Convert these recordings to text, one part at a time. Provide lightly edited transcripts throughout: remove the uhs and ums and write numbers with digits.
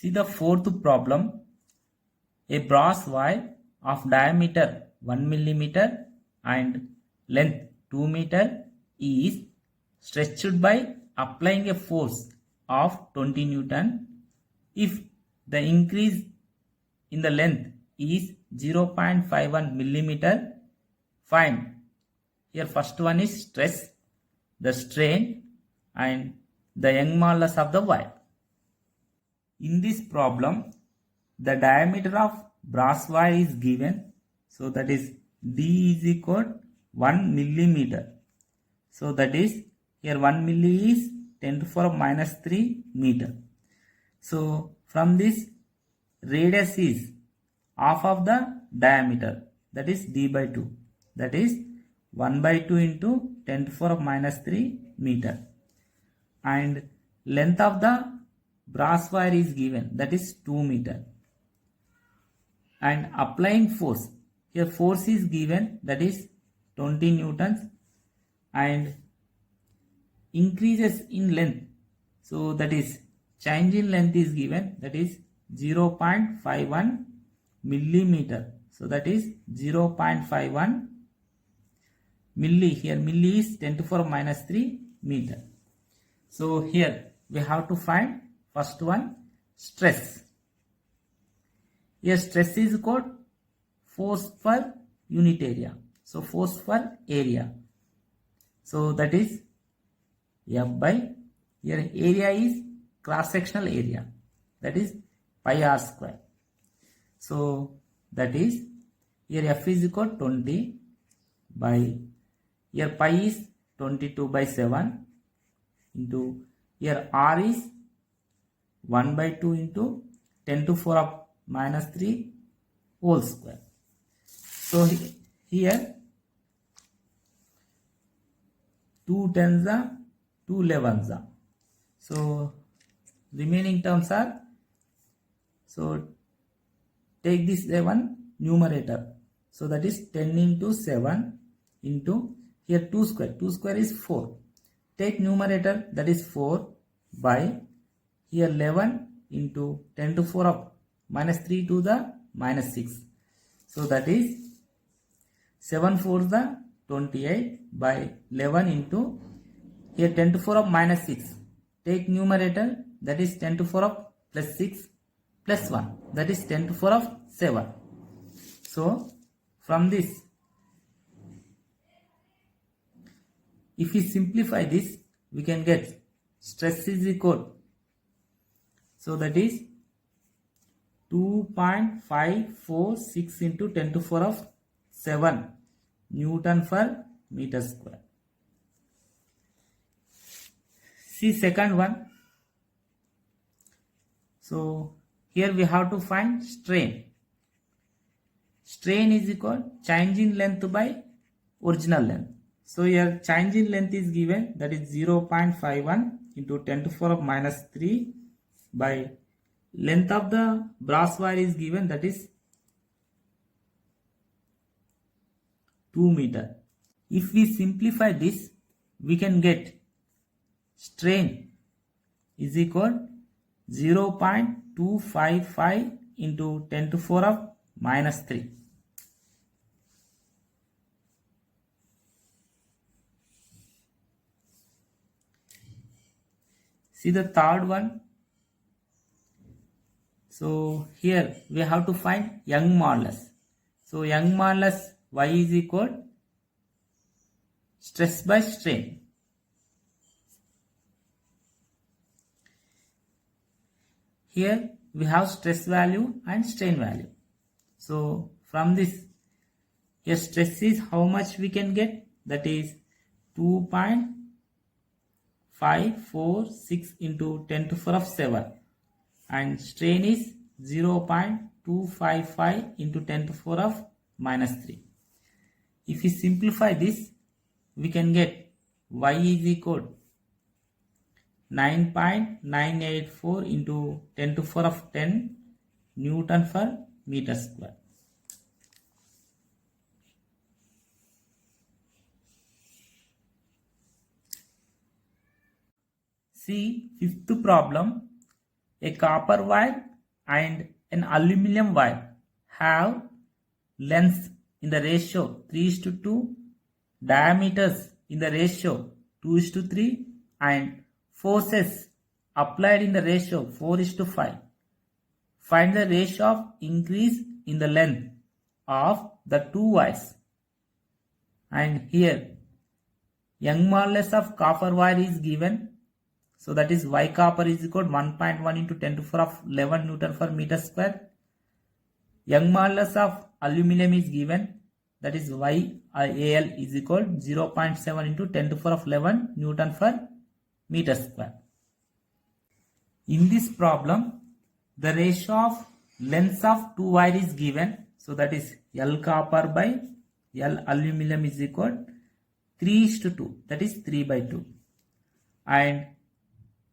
See the fourth problem. A brass wire of diameter 1 millimeter and length 2 meter is stretched by applying a force of 20 Newton. If the increase in the length is 0.51 millimeter, find. Here first one is stress, the strain and the Young modulus of the wire. In this problem, the diameter of brass wire is given. So that is D is equal 1 millimeter. So that is here 1 milli is 10 to the power minus 3 meter. So from this radius is half of the diameter, that is D by 2. That is 1 by 2 into 10 to the power minus 3 meter. And length of the brass wire is given, that is 2 meter. And applying force, here force is given, that is 20 newtons, and increases in length, so that is change in length is given, that is 0.51 millimeter. So that is 0.51 milli, here milli is 10 to the power minus 3 meter. So here we have to find first one, stress. Here stress is called force per unit area. So force per area. So that is F by, here area is cross sectional area, that is pi r square. So that is here F is equal 20 by, here pi is 22 by 7 into, here r is 1 by 2 into 10 to the power minus 3 whole square. So here 2 tens are 2 11s are. So remaining terms are, so take this 11 numerator. So that is 10 into 7 into, here 2 square. 2 square is 4. Take numerator, that is 4 by, here 11 into 10 to the power minus 3 to the minus 6. So that is 7 4 the 28 by 11 into, here 10 to the power minus 6. Take numerator, that is 10 to the power plus 6 plus 1, that is 10 to the power 7. So from this, if we simplify this, we can get stress is equal, so that is 2.546 into 10 to the power 7 Newton per meter square. See second one. So here we have to find strain. Strain is equal change in length by original length. So here change in length is given, that is 0.51 into 10 to the power minus 3 by length of the brass wire is given, that is 2 meter. If we simplify this, we can get strain is equal 0.255 into 10 to the power minus 3. See the third one. So here we have to find Young modulus. So Young modulus Y is equal stress by strain. Here we have stress value and strain value. So from this, here stress is how much we can get, that is 2.546 into 10 to the power 7, and strain is 0.255 into 10 to the power minus 3. If we simplify this, we can get Y is equal 9.984 into 10 to the power 10 Newton per meter square. See fifth problem. A copper wire and an aluminum wire have lengths in the ratio 3:2, diameters in the ratio 2:3, and forces applied in the ratio 4:5. Find the ratio of increase in the length of the two wires. And here Young modulus of copper wire is given. So that is Y copper is equal to 1.1 into 10 to the power of 11 Newton per meter square. Young modulus of aluminum is given. That is YAL is equal to 0.7 into 10 to the power of 11 Newton per meter square. In this problem, the ratio of lengths of two wire is given. So that is L copper by L aluminum is equal to 3:2. That is 3/2. And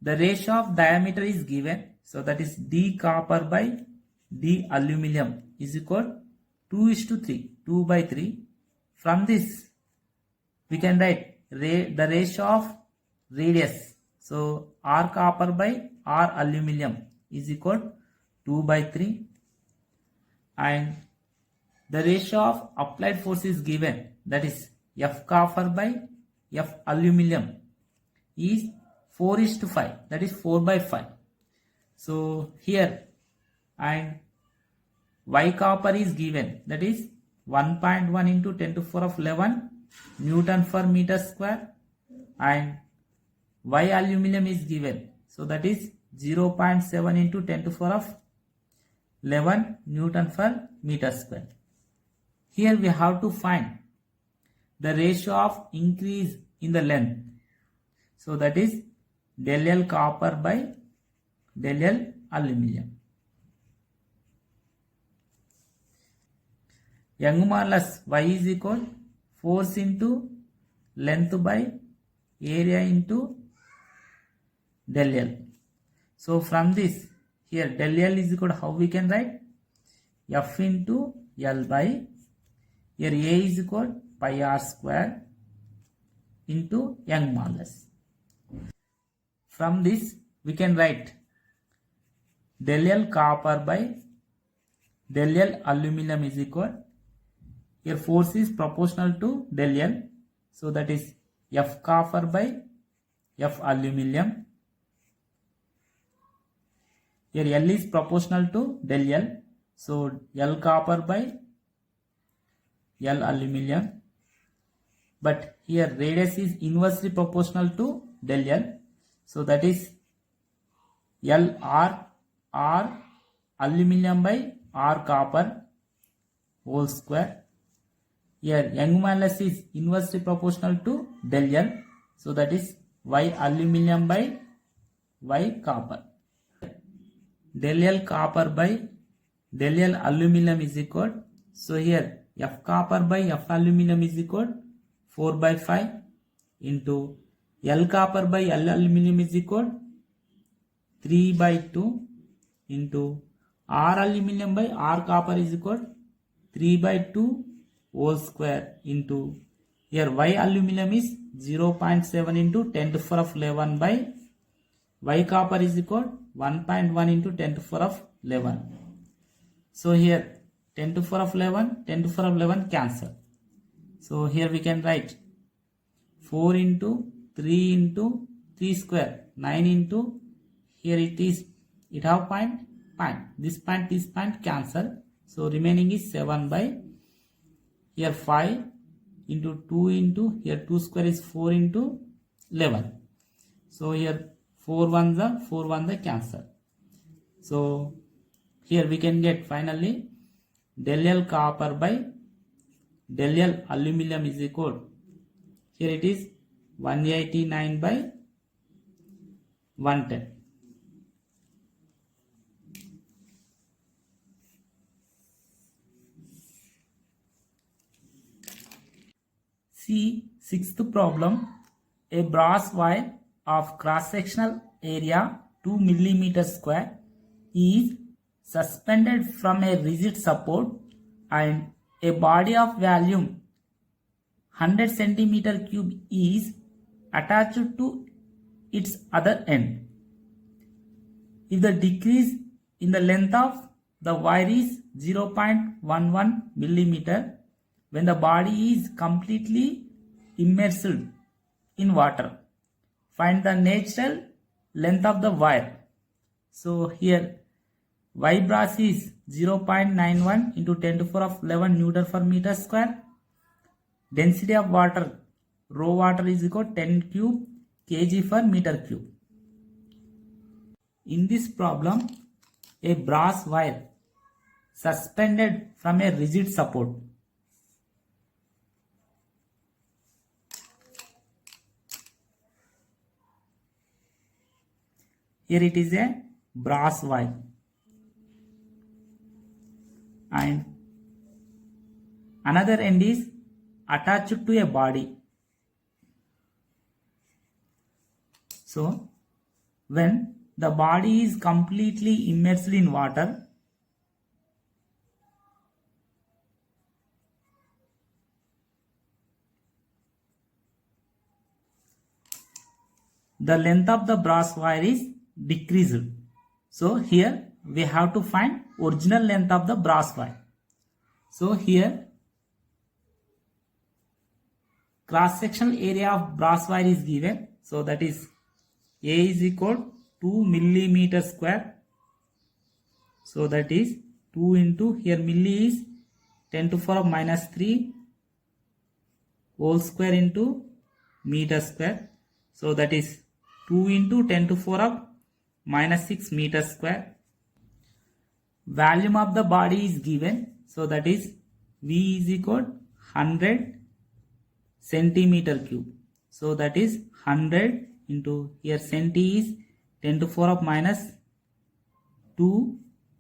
the ratio of diameter is given. So that is D copper by D aluminum is equal to 2:3. 2/3. From this, we can write the ratio of radius. So R copper by R aluminum is equal to 2/3. And the ratio of applied force is given. That is F copper by F aluminum is 4:5. That is 4/5. So here, and Y copper is given. That is 1.1 into 10 to the power of 11 Newton per meter square. And Y aluminum is given. So that is 0.7 into 10 to the power of 11 Newton per meter square. Here we have to find the ratio of increase in the length. So that is del L copper by del L aluminum. Young modulus Y is equal force into length by area into del L. So from this, here del L is equal to how we can write? F into L by, here A is equal to pi r square into Young modulus. From this, we can write del L copper by del L aluminum is equal, here force is proportional to del L. So that is F copper by F aluminum. Here L is proportional to del L. So L copper by L aluminum. But here radius is inversely proportional to del L. So that is L R aluminum by R copper whole square. Here Young modulus is inversely proportional to del L. So that is Y aluminum by Y copper. Del L copper by del L aluminum is equal. So here F copper by F aluminum is equal 4/5 into L copper by L aluminum is equal 3/2 into R aluminum by R copper is equal 3/2 whole square into, here Y aluminum is 0.7 into 10 to the power of 11 by Y copper is equal 1.1 into 10 to the power of 11. So here 10 to the power of 11, 10 to the power of 11 cancel. So here we can write 4 into 3 into 3 square, 9 into, here it have point, this point cancel. So remaining is 7 by, here 5 into 2 into, here 2 square is 4 into 11. So here 4 1 the cancel. So here we can get finally del L copper by del L aluminum is equal, here it is 189 by 110. See sixth problem. A brass wire of cross-sectional area 2 mm square is suspended from a rigid support and a body of volume 100 cm³ is attached to its other end. If the decrease in the length of the wire is 0.11 millimeter when the body is completely immersed in water. Find the natural length of the wire. So here Y brass is 0.91 into 10 to the power of 11 Newton per meter square. Density of water, raw water is equal to 10 cube kg per meter cube. In this problem, a brass wire suspended from a rigid support. Here it is a brass wire and another end is attached to a body. So when the body is completely immersed in water, the length of the brass wire is decreased. So here we have to find original length of the brass wire. So here cross sectional area of brass wire is given. So that is A is equal to 2 millimeter square. So that is 2 into, here milli is 10 to the power of minus 3 whole square into meter square. So that is 2 into 10 to the power of minus 6 meter square. Volume of the body is given. So that is V is equal to 100 centimeter cube. So that is 100 into, here centi is 10 to the power of minus 2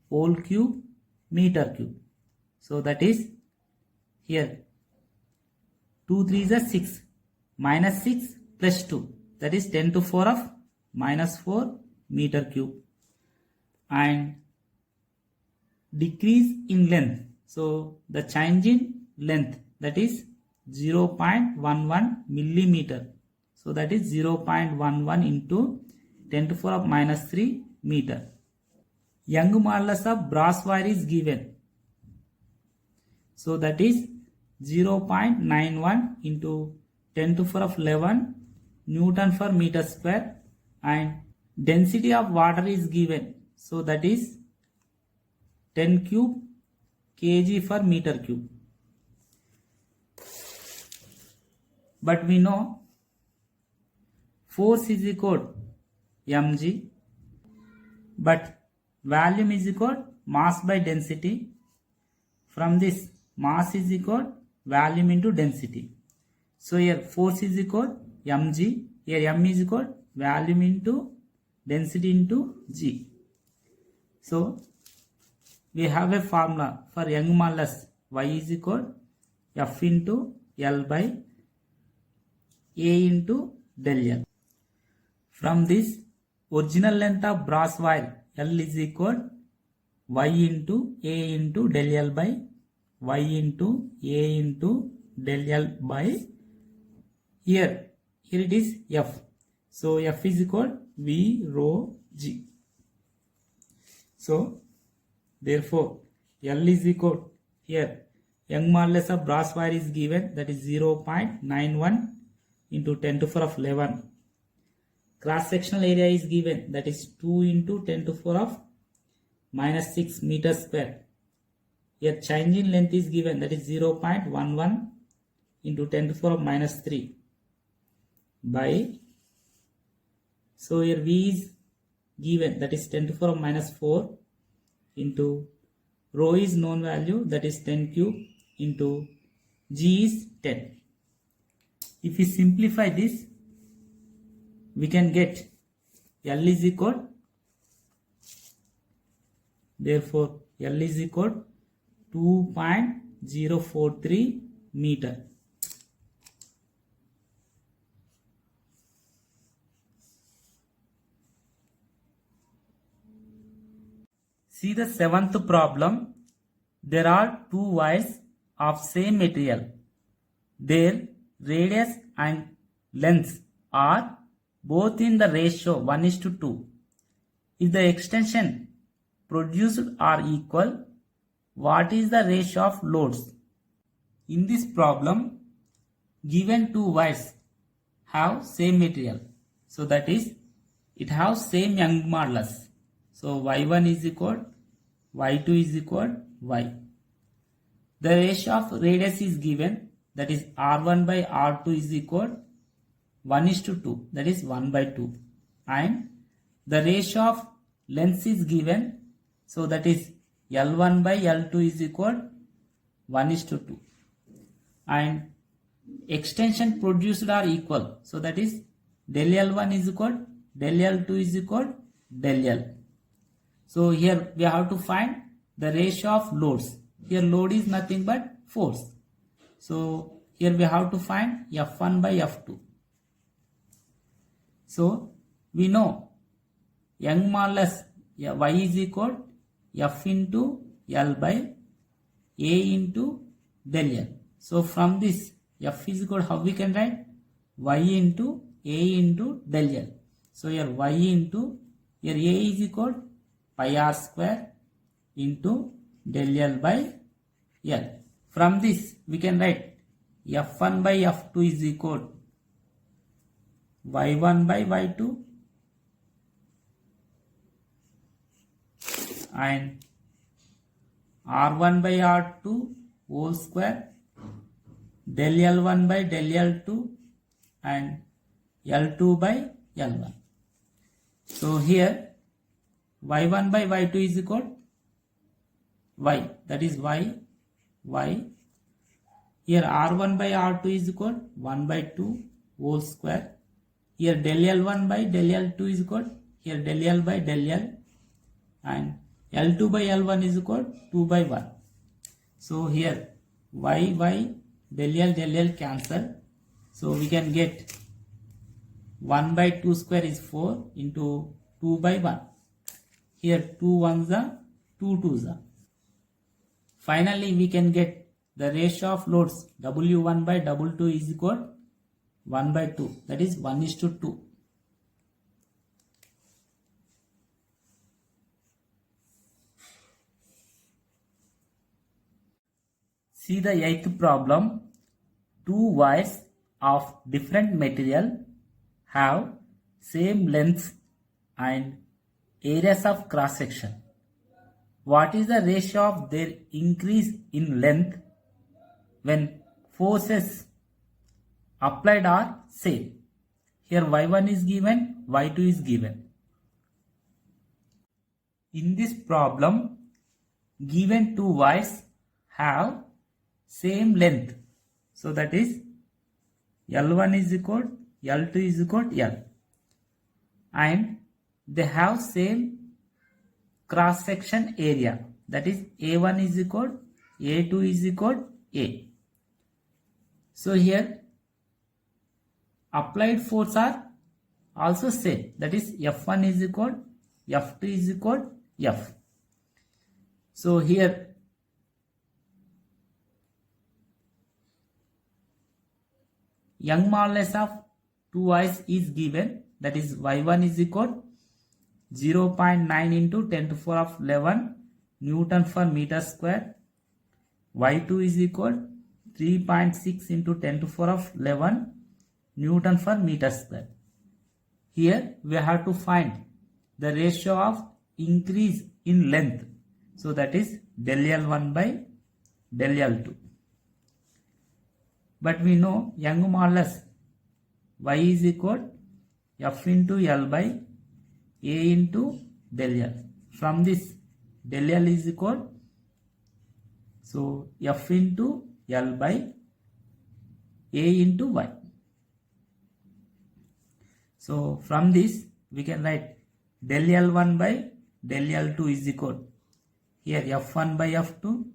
whole cube meter cube. So that is here 2 3 is a 6 minus 6 plus 2, that is 10 to the power of minus 4 meter cube. And decrease in length. So the change in length, that is 0.11 millimeter. So that is 0.11 into 10 to the power of minus 3 meter. Young modulus of brass wire is given. So that is 0.91 into 10 to the power of 11 Newton per meter square, and density of water is given. So that is 10 cube kg per meter cube. But we know force is equal to mg, but volume is equal to mass by density. From this, mass is equal to volume into density. So here force is equal to mg, here m is equal to volume into density into g. So we have a formula for Young modulus. Y is equal to F into L by A into del L. From this, original length of brass wire L is equal to Y into A into del L by Y into A into del L by, here it is F. So F is equal to V rho G. So therefore L is equal to, here Young modulus of brass wire is given, that is 0.91 into 10 to the power of 11. Cross sectional area is given, that is 2 into 10 to the power of minus 6 meter square. Here change in length is given, that is 0.11 into 10 to the power of minus 3 by, so here V is given, that is 10 to the power of minus 4 into rho is known value, that is 10 cube into G is 10. If we simplify this, we can get L is equal, therefore L is equal to 2.043 meter. See the seventh problem. There are two wires of same material. Their radius and length are both in the ratio 1:2. If the extension produced are equal, what is the ratio of loads? In this problem, given two wires have same material. So that is, it has same Young modulus. So y1 is equal, y2 is equal, y. The ratio of radius is given, that is r1 by r2 is equal 1:2, that is 1/2. And the ratio of length is given, so that is L1 by L2 is equal 1:2. And extension produced are equal, so that is del L1 is equal, del L2 is equal, del L. So here we have to find the ratio of loads. Here load is nothing but force. So here we have to find F1 by F2. So we know Young modulus y is equal F into L by A into del L. So from this F is equal, how we can write? Y into A into del L. So here y into, here A is equal pi r square into del L by L. From this we can write F1 by F2 is equal y1 by y2 and r1 by r2 whole square del L1 by del L2 and L2 by L1. So here y1 by y2 is equal y, that is y. Here r1 by r2 is equal 1/2 whole square. Here del L1 by del L2 is equal, here del L by del L, and L2 by L1 is equal 2/1. So here y del L cancel. So we can get 1/2 square is 4 into 2/1. Here 2 1s are 2 2s are. Finally we can get the ratio of loads W1 by W2 is equal 1/2, that is 1:2. See the 8th problem. Two wires of different material have same length and areas of cross section. What is the ratio of their increase in length when forces applied are same? Here y1 is given, y2 is given. In this problem, given two wires have same length. So that is L1 is equal, L2 is equal to L. And they have same cross section area, that is A1 is equal, A2 is equal, A. So here applied force are also same, that is F1 is equal, F2 is equal, F. So here Young modulus of two wires is given, that is y1 is equal 0.9 into 10 to the power of 11 Newton per meter square. Y2 is equal 3.6 into 10 to the power of 11 Newton per meter square. Here we have to find the ratio of increase in length. So that is del L1 by del L2. But we know Young modulus y is equal F into L by A into del L. From this del L is equal, so F into L by A into Y. So from this we can write del L1 by del L2 is equal, here F1 by F2,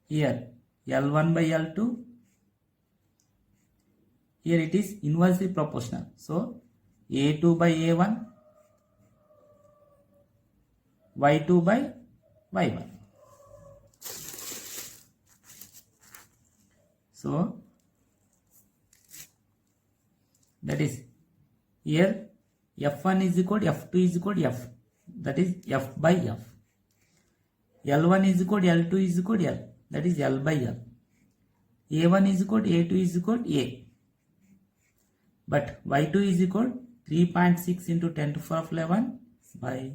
here L1 by L2, here it is inversely proportional. So A2 by A1, Y2 by Y1. So that is here F1 is equal to F2 is equal to F. that is F by F. L1 is equal to L2 is equal to L, that is L by L. A1 is equal to A2 is equal to A. But Y2 is equal to 3.6 into 10 to the power of 11 by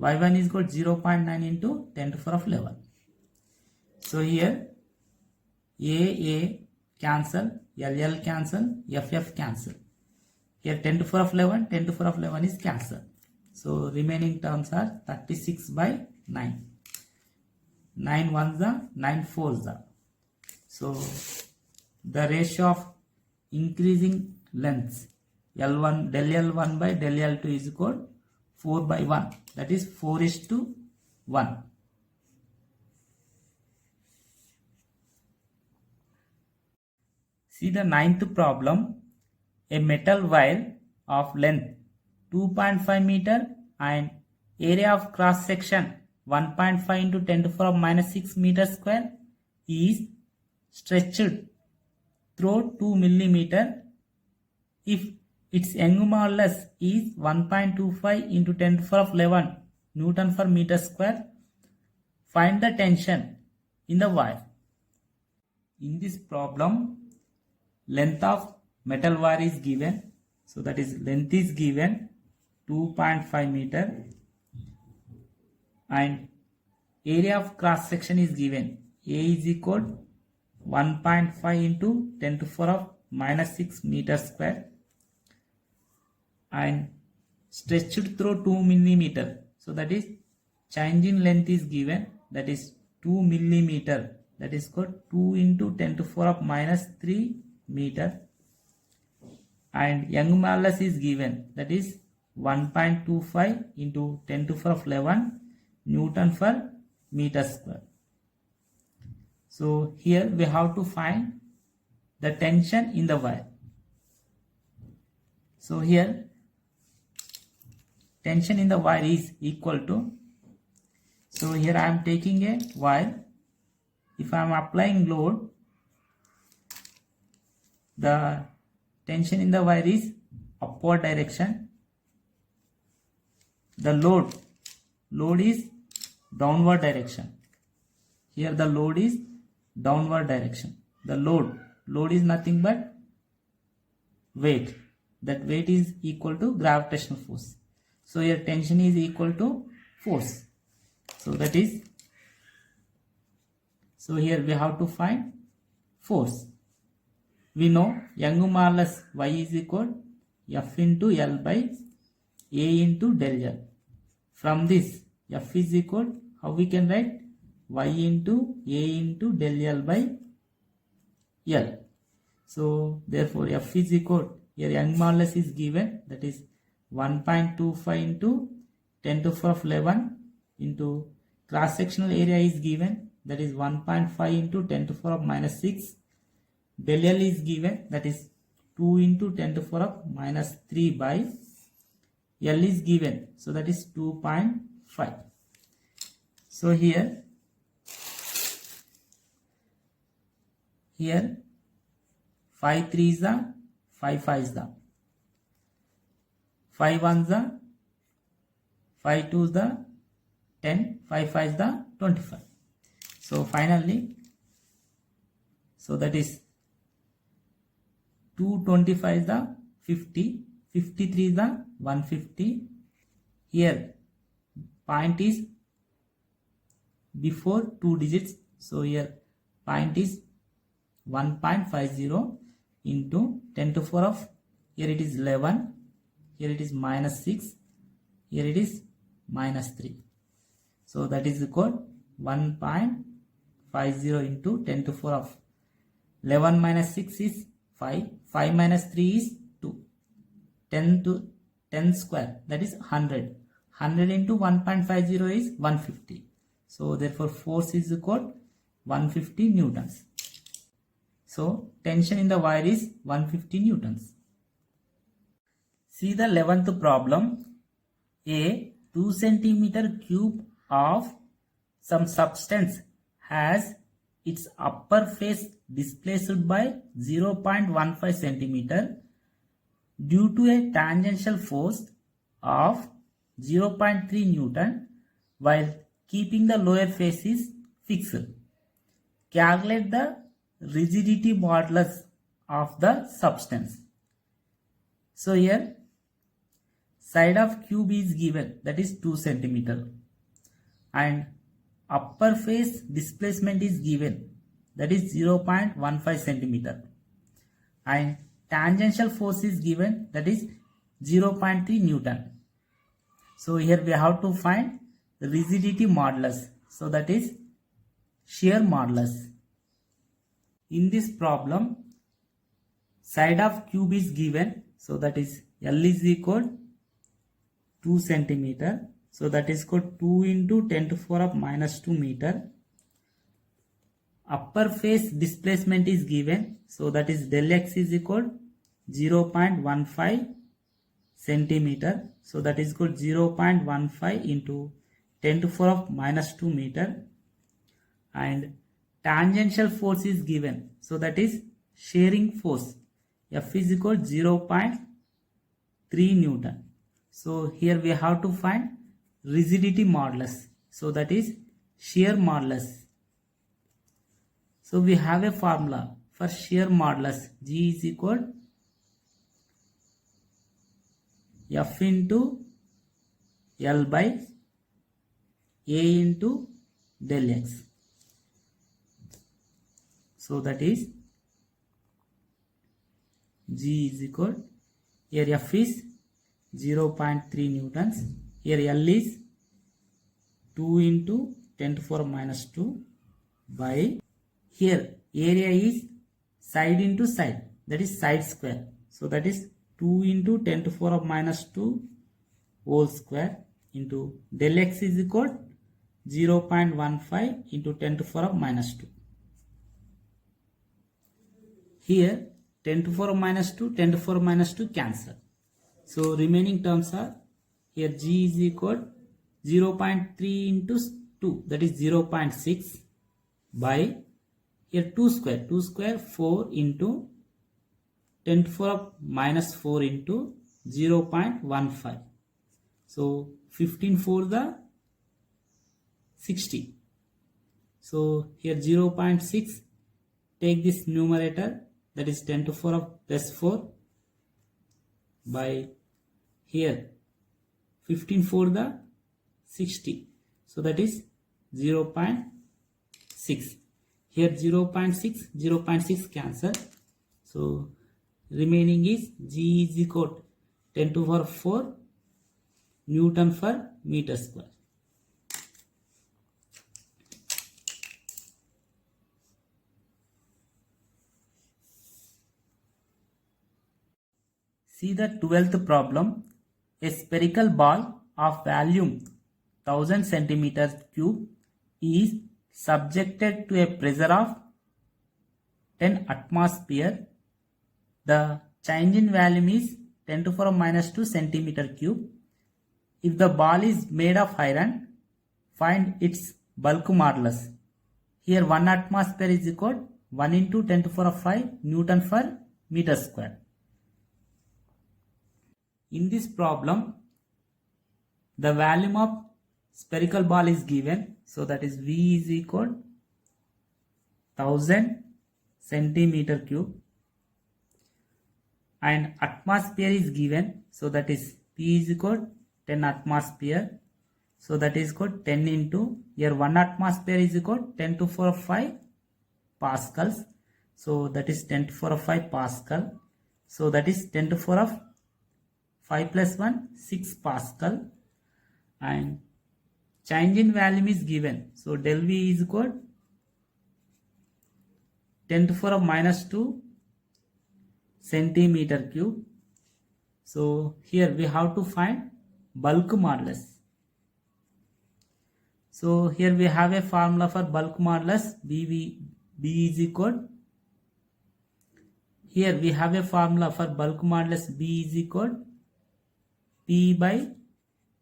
Y1 is equal to 0.9 into 10 to the power of 11. So here A cancel, LL cancel, FF cancel. Here 10 to the power of 11, 10 to the power of 11 is cancelled. So remaining terms are 36 by 9. 9 ones are 9 fours are. So the ratio of increasing lengths L1 del L1 by del L2 is equal to 4 by 1, that is 4:1. See the ninth problem. A metal wire of length 2.5 meter and area of cross section 1.5 into 10 to the power of minus 6 meter square is stretched through 2 millimeter if its young modulus is 1.25 into 10 to the power of 11 Newton per meter square. Find the tension in the wire. In this problem, length of metal wire is given. So that is length is given 2.5 meter and area of cross section is given. A is equal to 1.5 into 10 to the power of minus 6 meter square and stretched through 2 millimeter. So that is change in length is given, that is 2 millimeter, that is called 2 into 10 to the power of minus 3 meter, and young modulus is given, that is 1.25 into 10 to the power of 11 Newton per meter square. So here we have to find the tension in the wire. So here tension in the wire is equal to, so here I am taking a wire. If I am applying load, the tension in the wire is upward direction. The load is downward direction. Here the load is downward direction. The load is nothing but weight. That weight is equal to gravitational force. So here tension is equal to force. So that is, so here we have to find force. We know young modulus Y is equal F into L by A into del L. From this F is equal, how we can write, Y into A into del L by L. So therefore F is equal, here young modulus is given, that is 1.25 into 10 to the power of 11 into cross sectional area is given, that is 1.5 into 10 to the power of minus 6. Del L is given, that is 2 into 10 to the power of minus 3 by L is given, so that is 2.5. So here 5 3 is the 5 5 is the 5 1 is the 5 2 is the 10, 5 5 is the 25. So finally, so that is 225 is the 50, 53 is the 150. Here point is before 2 digits, so here point is 1.50 into 10 to the power of, here it is 11, here it is minus 6, here it is minus 3. So that is equal 1.50 into 10 to the power of 11 minus 6 is 5, 5 minus 3 is 2, 10 to 10 square, that is 100. 100 into 1.50 is 150. So therefore force is equal 150 newtons. So tension in the wire is 150 newtons. See the 11th problem. A 2 centimeter cube of some substance has its upper face displaced by 0.15 centimeter due to a tangential force of 0.3 Newton while keeping the lower face is fixed. Calculate the rigidity modulus of the substance. So here side of cube is given, that is 2 centimeter, and upper face displacement is given, that is 0.15 centimeter, and tangential force is given, that is 0.3 Newton. So here we have to find the rigidity modulus, so that is shear modulus. In this problem, side of cube is given, so that is L is equal 2 centimeter, so that is equal 2 into 10 to the power of minus 2 meter. Upper face displacement is given, so that is del x is equal 0.15 centimeter, so that is equal 0.15 into 10 to the power of minus 2 meter, and tangential force is given, so that is shearing force, F is equal 0.3 Newton. So here we have to find rigidity modulus, so that is shear modulus. So we have a formula for shear modulus, G is equal F into L by A into del X. So that is G is equal, here F is 0.3 newtons, here L is 2 into 10 to the power minus 2 by, here area is side into side, that is side square, so that is 2 into 10 to the power minus 2 whole square into del X is equal 0.15 into 10 to the power minus 2. Here 10 to the power minus 2, 10 to the power minus 2 cancel. So remaining terms are, here G is equal 0.3 into 2, that is 0.6 by, here 2 square 4 into 10 to the power minus 4 into 0.15. So 15 for the 60. So here 0.6, take this numerator, that is 10 to the power plus 4 by, here 15 for the 60, so that is 0.6. Here 0.6 cancel, so remaining is G is equal 10 to the power 4 Newton per meter square. See the 12th problem. A spherical ball of volume 1000 centimeters cube is subjected to a pressure of 10 atmosphere. The change in volume is 10 to the power minus 2 centimeter cube. If the ball is made of iron, find its bulk modulus. Here 1 atmosphere is equal 1 into 10 to the power 5 Newton per meter square. In this problem, the volume of spherical ball is given, so that is V is equal 1000 centimeter cube, and atmosphere is given, so that is P is equal 10 atmosphere, so that is equal 10 into, here 1 atmosphere is equal 10 to the power 5 pascals, so that is 10 to the power 5 pascal, so that is 10 to the power 5 plus 1 6 pascal, and change in volume is given, so del V is equal 10 to the power minus 2 centimeter cube. So here we have to find bulk modulus. So here we have a formula for bulk modulus, B is equal, here we have a formula for bulk modulus, B is equal P by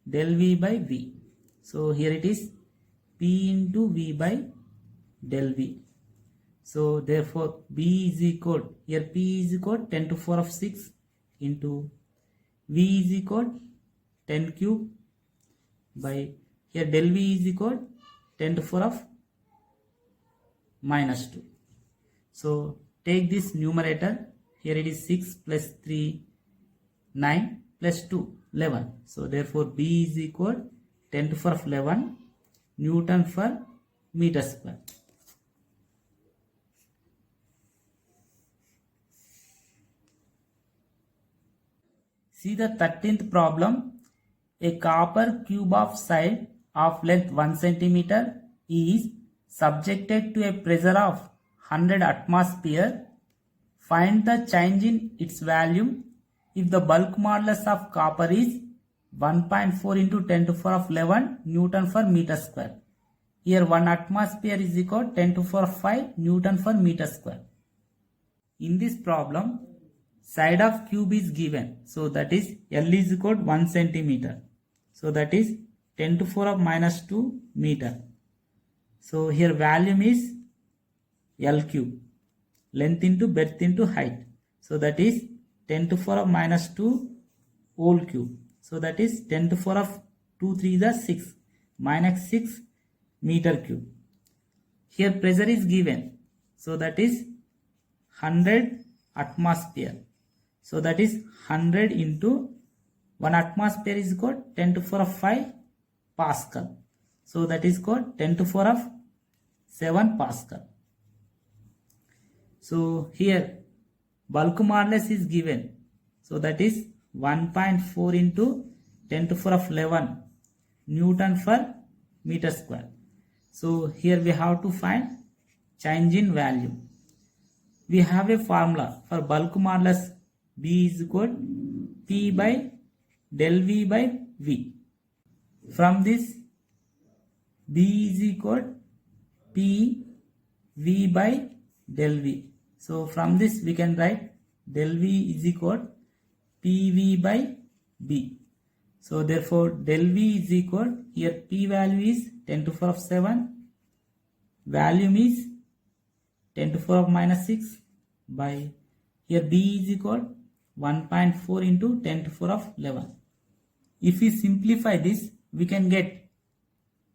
del V by V. So here it is P into V by del V. So therefore B is equal, here P is equal 10 to the power 6 into V is equal 10 cube by here del V is equal 10 to the power of minus 2. So take this numerator, here it is 6 plus 3, 9 plus 2, 11. So therefore B is equal 10 to the power of 11 Newton per meter square. See the 13th problem. A copper cube of side of length 1 centimeter is subjected to a pressure of 100 atmosphere. Find the change in its volume if the bulk modulus of copper is 1.4 into 10 to the power of 11 Newton per meter square. Here 1 atmosphere is equal to 10 to the power of 5 Newton per meter square. In this problem, side of cube is given. So that is L is equal to 1 centimeter. So that is 10 to the power of minus 2 meter. So here volume is L cube. Length into breadth into height. So that is 10 to the power of minus 2 whole cube. So that is 10 to the power of 2 3 is 6 minus 6 meter cube. Here pressure is given. So that is 100 atmosphere. So that is 100 into 1 atmosphere is equal 10 to the power of 5 Pascal. So that is called 10 to the power of 7 Pascal. So here bulk modulus is given. So that is 1.4 into 10 to the power of 11 Newton per meter square. So here we have to find change in value. We have a formula for bulk modulus B is equal P by del V by V. From this B is equal P V by del V. So from this we can write del V is equal PV by B. So therefore del V is equal, here P value is 10 to the power of 7, volume is 10 to the power of minus 6 by here B is equal 1.4 into 10 to the power of 11. If we simplify this, we can get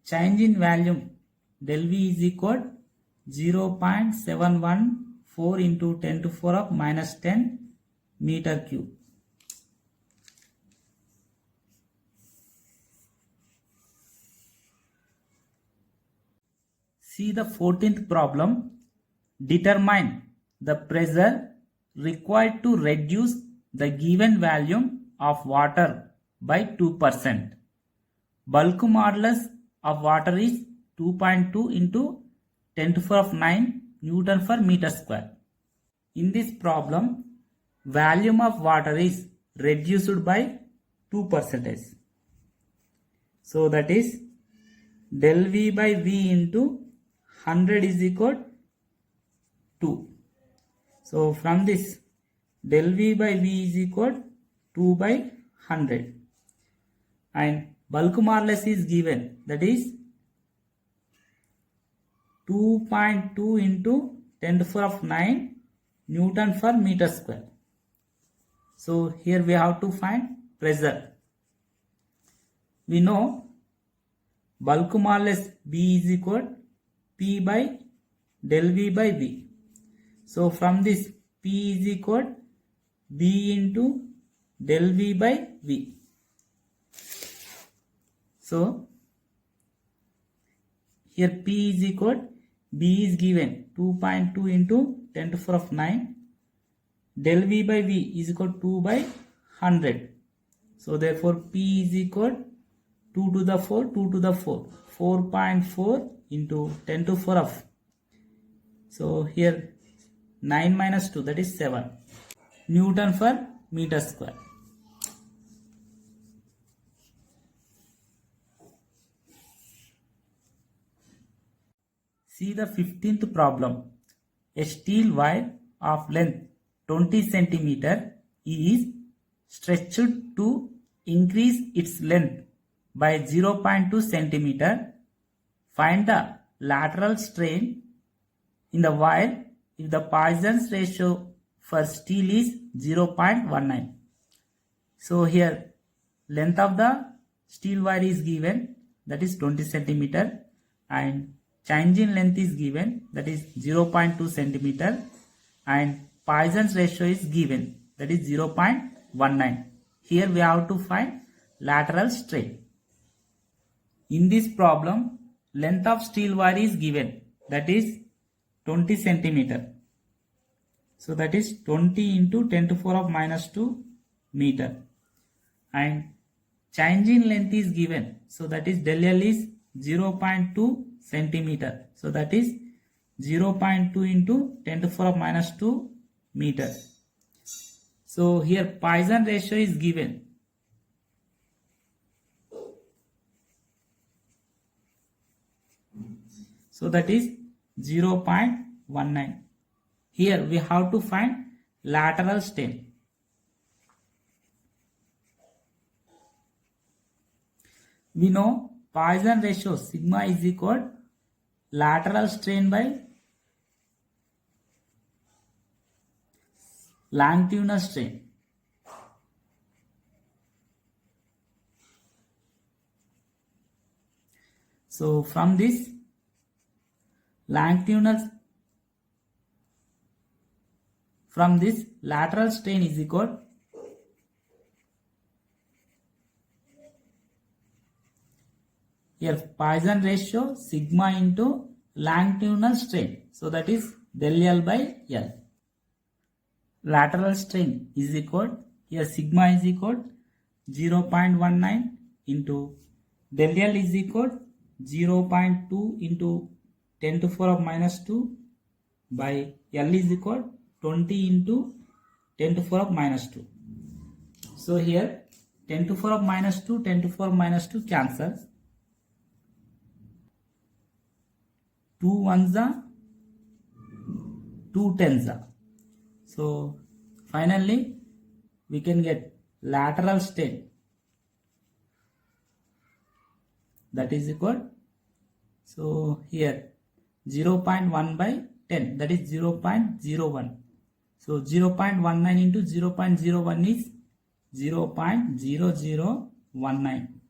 change in volume del V is equal 0.714 into 10 to the power of minus 10 meter cube. See the 14th problem. Determine the pressure required to reduce the given volume of water by 2%. Bulk modulus of water is 2.2 into 10 to the power of 9 Newton per meter square. In this problem, volume of water is reduced by 2%. So that is del V by V into 100 is equal 2. So from this del V by V is equal 2 by 100. And bulk modulus is given, that is 2.2 into 10 to the power of 9 Newton per meter square. So here we have to find pressure. We know bulk modulus B is equal P by del V by V. So from this P is equal B into del V by V. So here P is equal, B is given 2.2 into 10 to the power of 9. Del V by V is equal 2 by 100. So therefore P is equal 2 to the 4, 2 to the 4. 4.4 into 10 to the power of. So here 9 minus 2, that is 7 Newton per meter square. See the 15th problem. A steel wire of length 20 centimeter is stretched to increase its length by 0.2 centimeter. Find the lateral strain in the wire if the Poisson's ratio for steel is 0.19. So here length of the steel wire is given, that is 20 centimeter, and change in length is given, that is 0.2 centimeter, and Poisson's ratio is given, that is 0.19. Here we have to find lateral strain. In this problem, length of steel wire is given, that is 20 centimeter. So that is 20 into 10 to the power of minus 2 meter. And change in length is given, so that is del L is 0.2 centimeter. So that is 0.2 into 10 to the power of minus 2 meter. So here Poisson ratio is given. So that is 0.19. Here we have to find lateral strain. We know Poisson ratio sigma is equal lateral strain by longitudinal strain. So from this lateral strain is equal here Poisson ratio sigma into longitudinal strain. So that is del L by L. Lateral strain is equal, here sigma is equal 0.19 into del L is equal 0.2 into 10 to the power of minus 2 by L is equal 20 into 10 to the power of minus 2. So here 10 to the power of minus 2, 10 to the power of minus 2 cancels. 2 ones are 2 tens are. So finally we can get lateral strain, that is equal, so here 0.1 by 10, that is 0.01. So 0.19 into 0.01 is 0.0019.